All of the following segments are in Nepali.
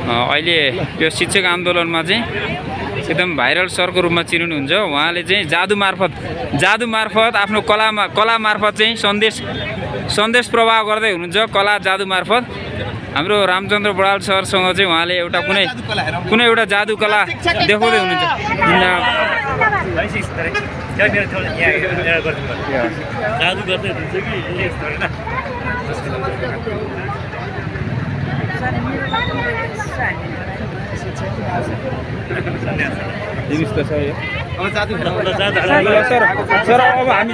अहिले यो शिक्षक आन्दोलनमा चाहिँ एकदम भाइरल सरको रूपमा चिनिनुहुन्छ। उहाँले चाहिँ जादु मार्फत आफ्नो कला मार्फत चाहिँ सन्देश प्रवाह गर्दै हुनुहुन्छ। कला जादु मार्फत हाम्रो रामचन्द्र बडाल सरसँग चाहिँ उहाँले एउटा कुनै एउटा जादु कला देखाउँदै हुनुहुन्छ। सर अब हामी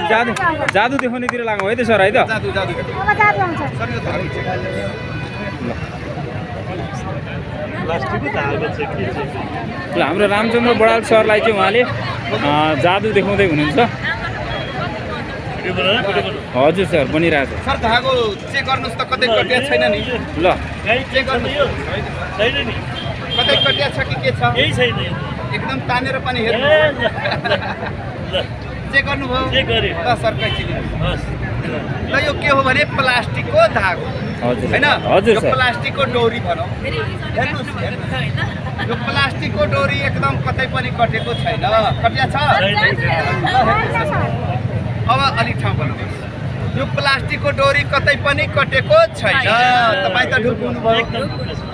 जादु देखाउनेतिर लागौँ है त सर, है त? हाम्रो रामचन्द्र बडाल सरलाई चाहिँ उहाँले जादु देखाउँदै हुनुहुन्छ। हजुर सर, बनिरहेको छ। सर धागो चेक गर्नुस् त कतै कटिया छैन नि? ल चेक गर्नु छैन नि, कतै कटिया छ कि के छ? यही छैन, एकदम तानेर पनि हेर्नु। चेक गर्नुभयो? चेक गरे। ल सर कैची लिनुहोस्। ल यो के हो भने प्लास्टिकको धागो हैन? हजुर यो सर। प्लास्टिकको डोरी भनौँ। हेर्नुस् यो प्लास्टिकको डोरी एकदम कतै पनि कटेको छैन। कटिया छ? अब अलि ठाउँ बनाउनुहोस्। यो प्लास्टिकको डोरी कतै पनि कटेको छैन। तपाईँ त ढुक्नु भयो।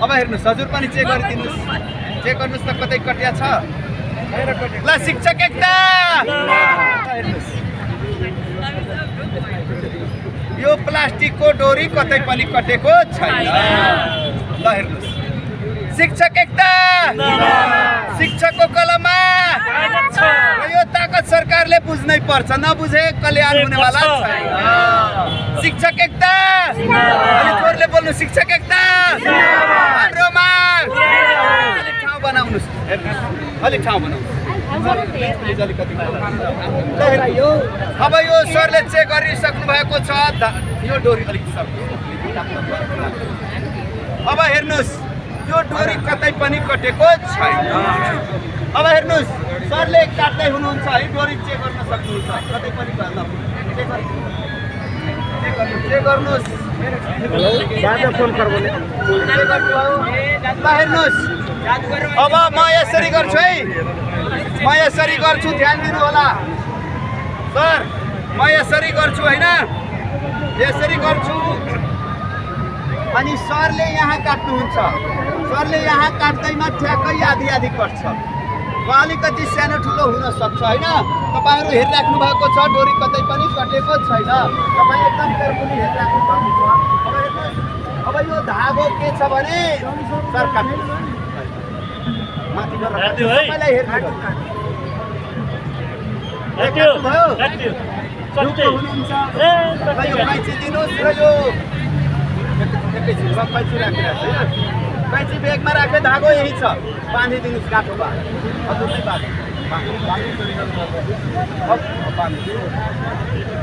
अब हेर्नुहोस्, हजुर पनि चेक गरिदिनुहोस्। चेक गर्नुहोस् त कतै कटिया छ? ल शिक्षक एकता हेर्नुहोस्, यो प्लास्टिकको डोरी कतै पनि कटेको छैन। ल हेर्नुहोस्, शिक्षक एकता, शिक्षकको कलममा यो ताकत सरकारले बुझ्नै पर्छ, नबुझे कल्याण हुनेवाला छैन। शिक्षक एकता, अलिक जोरले बोल्नु। शिक्षक एकता हाम्रो माग। अलिक ठाउँ बनाउनुहोस्, अलिक ठाउँ बनाउनुहोस्। अब यो सरले चेक गरिसक्नु भएको छ। यो डोरी अलिक अब हेर्नुहोस्, यो डोरी कतै पनि कटेको छैन। अब हेर्नुहोस्, सरले काट्दै हुनुहुन्छ है, डोरी चेक गर्न सक्नुहुन्छ। कतै पनि चेक गर्नुहोस्। हेर्नुहोस्, अब म यसरी गर्छु है, म यसरी गर्छु, ध्यान दिनु होला सर। म यसरी गर्छु होइन, यसरी गर्छु अनि सरले यहाँ काट्नुहुन्छ। सरले यहाँ काट्दैमा ठ्याक्कै आधी आधी कट्छ। अलिकति सानो ठुलो हुनसक्छ होइन। तपाईँहरू हेरिराख्नु भएको छ, डोरी कतै पनि कटेको छैन। तपाईँ एकदम केयरफुली हेरिराख्नु भएको छ। अब यो धागो के छ भने सर काट्नु माथि तपाईँलाई हेर्नु हुनुहुन्छ। यो कैँची दिनुहोस् र यो कैँची राखिरहेको छ। कैँची ब्यागमा राखे, धागो यही छ, बाँधिदिनुहोस् काठोमा। हजुर नै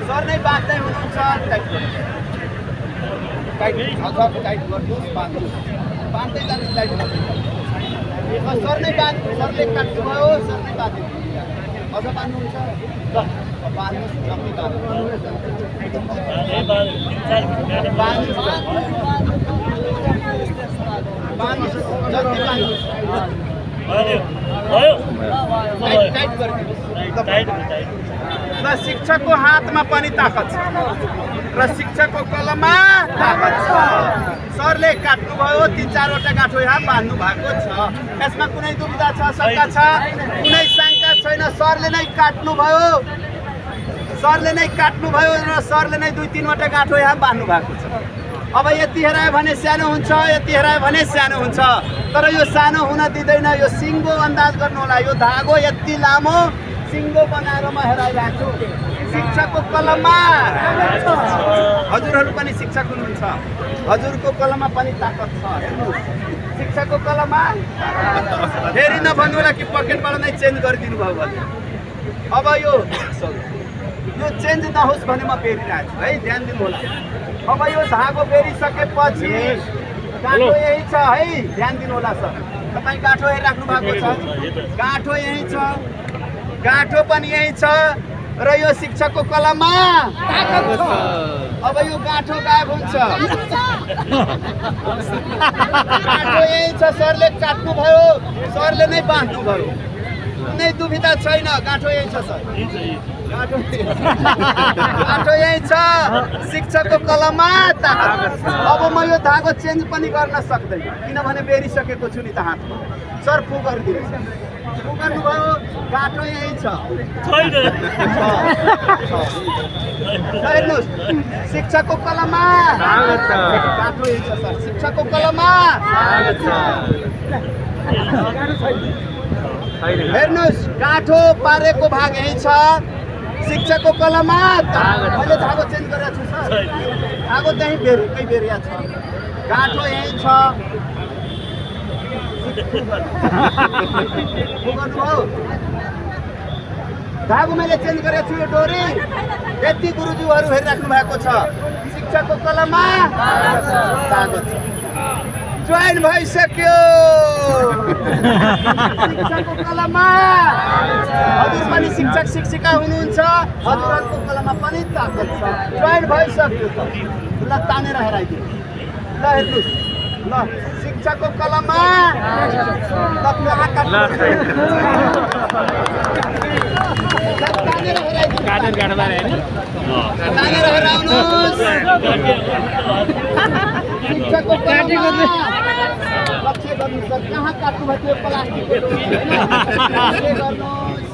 सर नै बाँध्दै हुनुहुन्छ। टाइट गर्नुहोस्, बाँध्दै जानुहोस्, टाइट गर्नुहोस्। सर नै सरले काट्नुभयो, सर नै बाँधिदिनु। अझ बाँध्नुहुन्छ? ल बाँध्नुहोस्, जम्मै र शिक्षकको हातमा पनि ताकत छ र शिक्षकको कलममा ताकत छ। सरले काट्नुभयो, 3-4वटा गाँठो यहाँ बाँध्नु भएको छ। यसमा कुनै दुविधा छ, शङ्का छ? कुनै शङ्का छैन। सरले नै काट्नुभयो, सरले नै काट्नुभयो र सरले नै 2-3वटा गाँठो यहाँ बाँध्नु भएको छ। अब यति हेरायो भने सानो हुन्छ, यति हेरायो भने सानो हुन्छ, तर यो सानो हुन दिँदैन। यो सिङ्गो अन्दाज गर्नु होला। यो धागो यति लामो सिङ्गो बनाएर म हेराइरहेको छु। शिक्षकको कलममा, हजुरहरू पनि शिक्षक हुनुहुन्छ, हजुरको कलममा पनि ताकत छ। हेर्नुहोस्, शिक्षकको कलममा। फेरि नभन्नु होला कि पकेटबाट नै चेन्ज गरिदिनु भयो भने। अब यो चेन्ज नहोस् भने म फेरिरहेको छु है, ध्यान दिनु होला। अब यो धागो फेरिसकेपछि गाँठो यही छ है, ध्यान दिनु होला सर। तपाईँ गाँठो हेरिराख्नु भएको छ, गाँठो यही छ, गाँठो पनि यही छ र यो शिक्षकको कलममा ताकत छ। अब यो गाँठो गायब हुन्छ। गाँठो यही छ, सरले काट्नुभयो सरले नै बाँध्नुभयो कुनै दुविधा छैन गाँठो यही छ सर गाँठो यही छ शिक्षकको कलममा अब म यो धागो चेन्ज पनि गर्न सक्दैन किनभने बेरिसकेको छु नि त हातमा सर फु गरिदिनुहोस् फु गर्नुभयो गाँठो यही छ हेर्नुहोस् शिक्षकको कलममा गाँठो यही छ सर शिक्षकको कलममा हेर्नुहोस् गाँठो पारेको भाग यही छ शिक्षकको कलममा मैले धागो चेन्ज गरेको छु सर धागो त्यहीँ बेरुकै बेरिया छ गाँठो यही छ धागो मैले चेन्ज गरेको छु यो डोरी यति गुरुज्यूहरू हेरिराख्नु भएको छ शिक्षकको कलममा धागो छ जोइन भइसक्यो शिक्षकको कलममा हजुर पनि शिक्षक शिक्षिका हुनुहुन्छ हजुरहरूको कलममा पनि ताकत छ जोइन भइसक्यो त ल तानेर हेराइदिनु ल हेर्नुहोस् ल शिक्षकको कलममा ल कहाँ काट्नु तानेर हेराइदिनु तानेर हेराउनुहोस् शिक्षकको कलममा लक्ष्य गर्नुहोस् सर कहाँ काट्नु भयो त्यो प्लास्टिकको डोरी होइन गर्नुहोस्